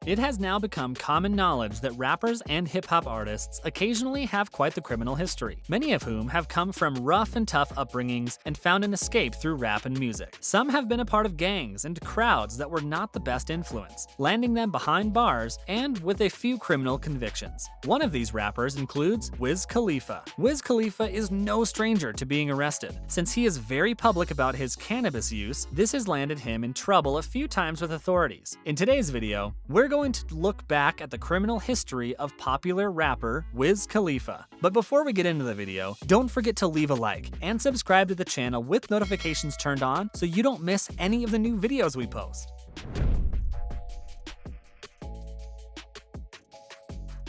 It has now become common knowledge that rappers and hip-hop artists occasionally have quite the criminal history, many of whom have come from rough and tough upbringings and found an escape through rap and music. Some have been a part of gangs and crowds that were not the best influence, landing them behind bars and with a few criminal convictions. One of these rappers includes Wiz Khalifa. Wiz Khalifa is no stranger to being arrested. Since he is very public about his cannabis use, this has landed him in trouble a few times with authorities. In today's video, we're going to look back at the criminal history of popular rapper Wiz Khalifa. But before we get into the video, don't forget to leave a like and subscribe to the channel with notifications turned on so you don't miss any of the new videos we post.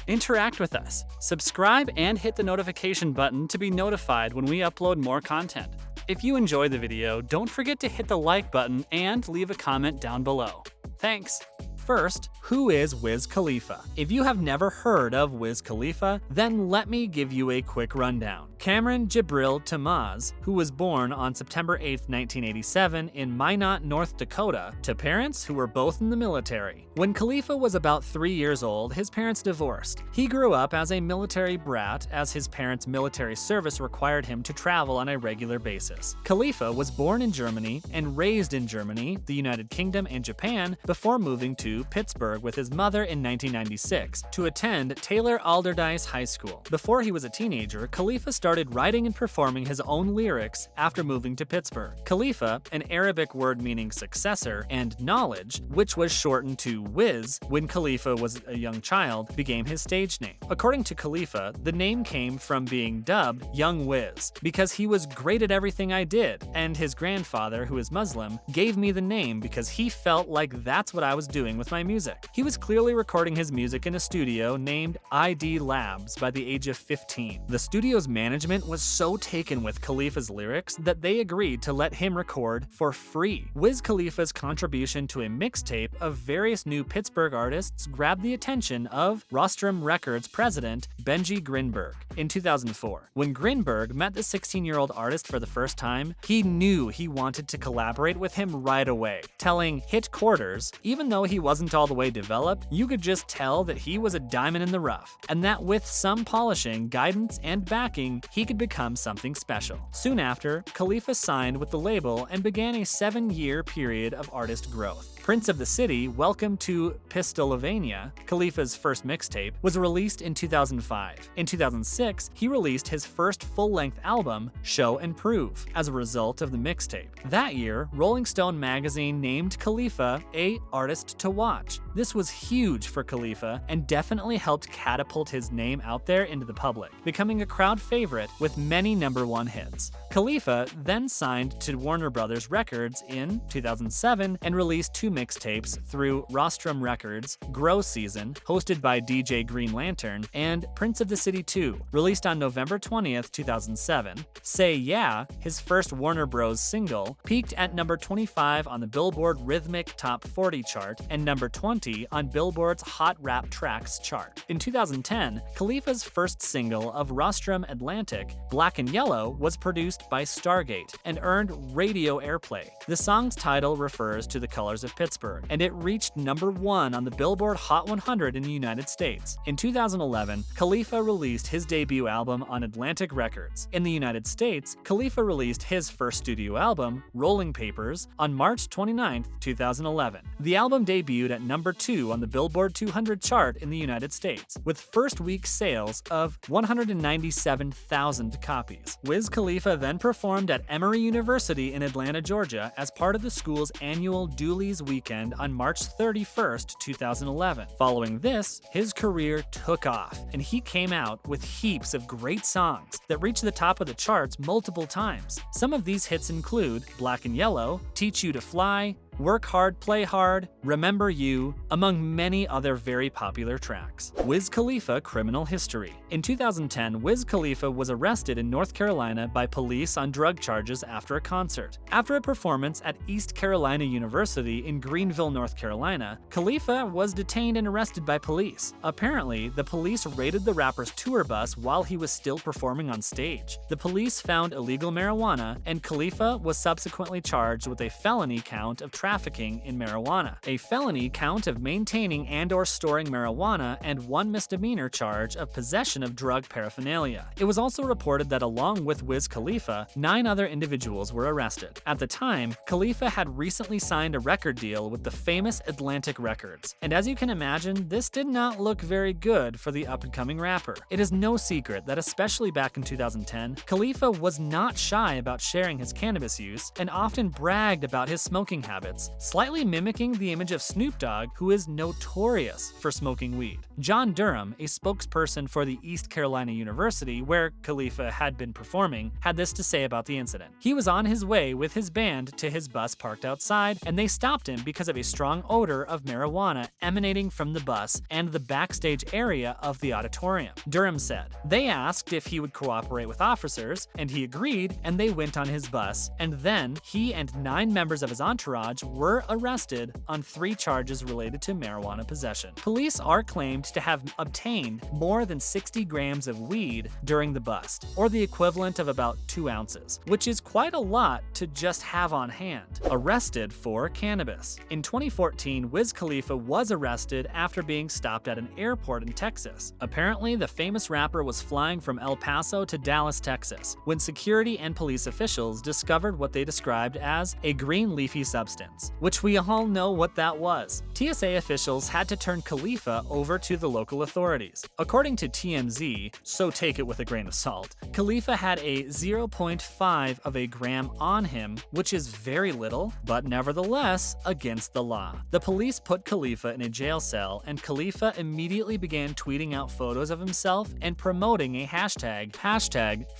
Interact with us. Subscribe and hit the notification button to be notified when we upload more content. If you enjoyed the video, don't forget to hit the like button and leave a comment down below. Thanks! First, who is Wiz Khalifa? If you have never heard of Wiz Khalifa, then let me give you a quick rundown. Cameron Jibril Thomaz, who was born on September 8, 1987 in Minot, North Dakota, to parents who were both in the military. When Khalifa was about 3 years old, his parents divorced. He grew up as a military brat as his parents' military service required him to travel on a regular basis. Khalifa was born in Germany and raised in Germany, the United Kingdom, and Japan before moving to Pittsburgh with his mother in 1996 to attend Taylor Alderdice High School. Before he was a teenager, Khalifa started writing and performing his own lyrics after moving to Pittsburgh. Khalifa, an Arabic word meaning successor, and knowledge, which was shortened to Wiz when Khalifa was a young child, became his stage name. According to Khalifa, the name came from being dubbed Young Wiz because he was great at everything I did, and his grandfather, who is Muslim, gave me the name because he felt like that's what I was doing with my music. He was clearly recording his music in a studio named ID Labs by the age of 15. The studio's management was so taken with Khalifa's lyrics that they agreed to let him record for free. Wiz Khalifa's contribution to a mixtape of various new Pittsburgh artists grabbed the attention of Rostrum Records president Benji Grinberg in 2004. When Grinberg met the 16-year-old artist for the first time, he knew he wanted to collaborate with him right away, telling Hit Quarters, even though he wasn't all the way developed, you could just tell that he was a diamond in the rough, and that with some polishing, guidance, and backing, he could become something special. Soon after, Khalifa signed with the label and began a 7-year period of artist growth. Prince of the City, Welcome to Pistolovania, Khalifa's first mixtape, was released in 2005. In 2006, he released his first full-length album, Show and Prove, as a result of the mixtape. That year, Rolling Stone magazine named Khalifa a artist to watch. This was huge for Khalifa and definitely helped catapult his name out there into the public, becoming a crowd favorite with many #1 hits. Khalifa then signed to Warner Brothers Records in 2007 and released 2 mixtapes through Rostrum Records, Grow Season, hosted by DJ Green Lantern, and Prince of the City 2, released on November 20th, 2007. Say Yeah, his first Warner Bros. Single, peaked at number 25 on the Billboard Rhythmic Top 40 chart and number 20 on Billboard's Hot Rap Tracks chart. In 2010, Khalifa's first single of Rostrum Atlantic, Black and Yellow, was produced by Stargate and earned radio airplay. The song's title refers to the colors of Pittsburgh, and it reached #1 on the Billboard Hot 100 in the United States. In 2011, Khalifa released his debut album on Atlantic Records. In the United States, Khalifa released his first studio album, Rolling Papers, on March 29, 2011. The album debuted at #2 on the Billboard 200 chart in the United States, with first-week sales of 197,000 copies. Wiz Khalifa then performed at Emory University in Atlanta, Georgia, as part of the school's annual Dooley's Weekend on March 31st, 2011. Following this, his career took off, and he came out with heaps of great songs that reached the top of the charts multiple times. Some of these hits include Black and Yellow, Teach You to Fly, Work Hard, Play Hard, Remember You, among many other very popular tracks. Wiz Khalifa criminal history. In 2010, Wiz Khalifa was arrested in North Carolina by police on drug charges after a concert. After a performance at East Carolina University in Greenville, North Carolina, Khalifa was detained and arrested by police. Apparently, the police raided the rapper's tour bus while he was still performing on stage. The police found illegal marijuana, and Khalifa was subsequently charged with a felony count of trafficking in marijuana, a felony count of maintaining and/or storing marijuana, and one misdemeanor charge of possession of drug paraphernalia. It was also reported that along with Wiz Khalifa, 9 other individuals were arrested. At the time, Khalifa had recently signed a record deal with the famous Atlantic Records, and as you can imagine, this did not look very good for the up-and-coming rapper. It is no secret that especially back in 2010, Khalifa was not shy about sharing his cannabis use and often bragged about his smoking habits, slightly mimicking the image of Snoop Dogg, who is notorious for smoking weed. John Durham, a spokesperson for the East Carolina University where Khalifa had been performing, had this to say about the incident. He was on his way with his band to his bus parked outside, and they stopped him because of a strong odor of marijuana emanating from the bus and the backstage area of the auditorium. Durham said, "They asked if he would cooperate with officers, and he agreed, and they went on his bus, and then he and 9 members of his entourage were arrested on 3 charges related to marijuana possession." Police are claimed to have obtained more than 60 grams of weed during the bust, or the equivalent of about 2 ounces, which is quite a lot to just have on hand. Arrested for cannabis. In 2014, Wiz Khalifa was arrested after being stopped at an airport in Texas. Apparently, the famous rapper was flying from El Paso to Dallas, Texas, when security and police officials discovered what they described as a green leafy substance, which we all know what that was. TSA officials had to turn Khalifa over to the local authorities. According to TMZ, so take it with a grain of salt, Khalifa had a 0.5 of a gram on him, which is very little, but nevertheless against the law. The police put Khalifa in a jail cell, and Khalifa immediately began tweeting out photos of himself and promoting a hashtag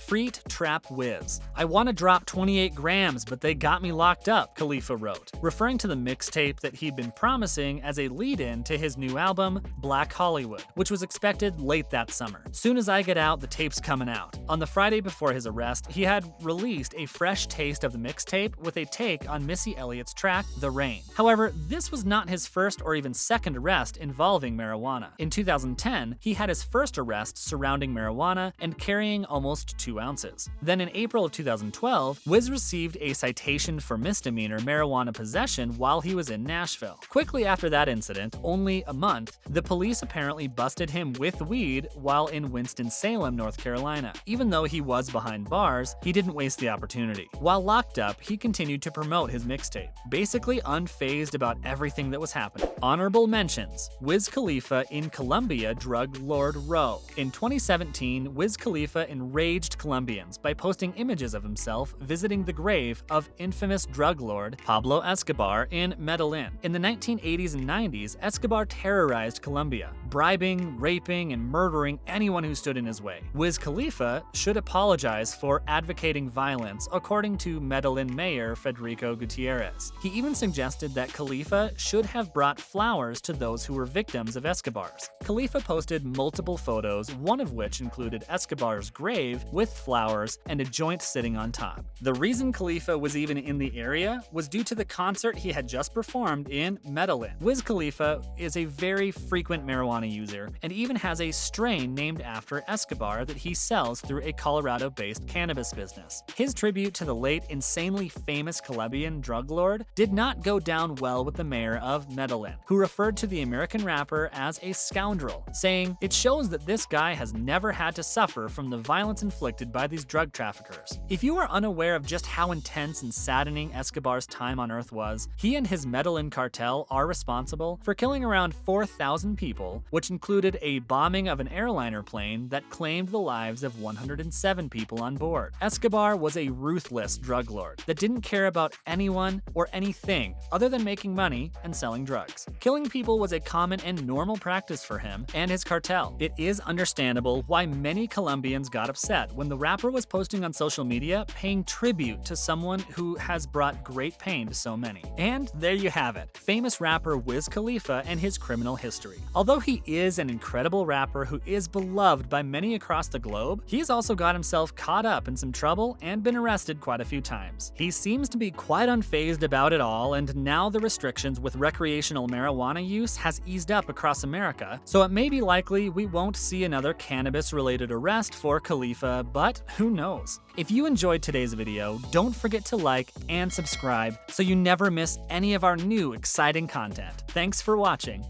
#FreetTrapWiz. "I want to drop 28 grams, but they got me locked up," Khalifa wrote, referring to the mixtape that he'd been promising as a lead-in to his new album, Black Hollywood, which was expected late that summer. "Soon as I get out, the tape's coming out." On the Friday before his arrest, he had released a fresh taste of the mixtape with a take on Missy Elliott's track, The Rain. However, this was not his first or even second arrest involving marijuana. In 2010, he had his first arrest surrounding marijuana and carrying almost 2 ounces. Then in April of 2012, Wiz received a citation for misdemeanor marijuana possession while he was in Nashville. Quickly after that incident, only a month, the police apparently busted him with weed while in Winston-Salem, North Carolina. Even though he was behind bars, he didn't waste the opportunity. While locked up, he continued to promote his mixtape, basically unfazed about everything that was happening. Honorable mentions: Wiz Khalifa in Colombia drug lord row. In 2017, Wiz Khalifa enraged Colombians by posting images of himself visiting the grave of infamous drug lord Pablo Escobar in Medellin. In the 1980s and 90s, Escobar terrorized Colombia, bribing, raping, and murdering anyone who stood in his way. Wiz Khalifa should apologize for advocating violence, according to Medellin Mayor Federico Gutierrez. He even suggested that Khalifa should have brought flowers to those who were victims of Escobar's. Khalifa posted multiple photos, one of which included Escobar's grave with flowers and a joint sitting on top. The reason Khalifa was even in the area was due to the concert he had just performed in Medellin. Wiz Khalifa is a very frequent marijuana user and even has a strain named after Escobar that he sells through a Colorado-based cannabis business. His tribute to the late insanely famous Colombian drug lord did not go down well with the mayor of Medellin, who referred to the American rapper as a scoundrel, saying, "It shows that this guy has never had to suffer from the violence inflicted by these drug traffickers." If you are unaware of just how intense and saddening Escobar's time on Earth was, he and his Medellin cartel are responsible for killing around 4,000 people, which included a bombing of an airliner plane that claimed the lives of 107 people on board. Escobar was a ruthless drug lord that didn't care about anyone or anything other than making money and selling drugs. Killing people was a common and normal practice for him and his cartel. It is understandable why many Colombians got upset when the rapper was posting on social media paying tribute to someone who has brought great pain to so many. And there you have it, famous rapper Wiz Khalifa and his criminal history. Although he is an incredible rapper who is beloved by many across the globe, he has also got himself caught up in some trouble and been arrested quite a few times. He seems to be quite unfazed about it all, and now the restrictions with recreational marijuana use has eased up across America, so it may be likely we won't see another cannabis-related arrest for Khalifa, but who knows? If you enjoyed today's video, don't forget to like and subscribe so you never never miss any of our new exciting content. Thanks for watching.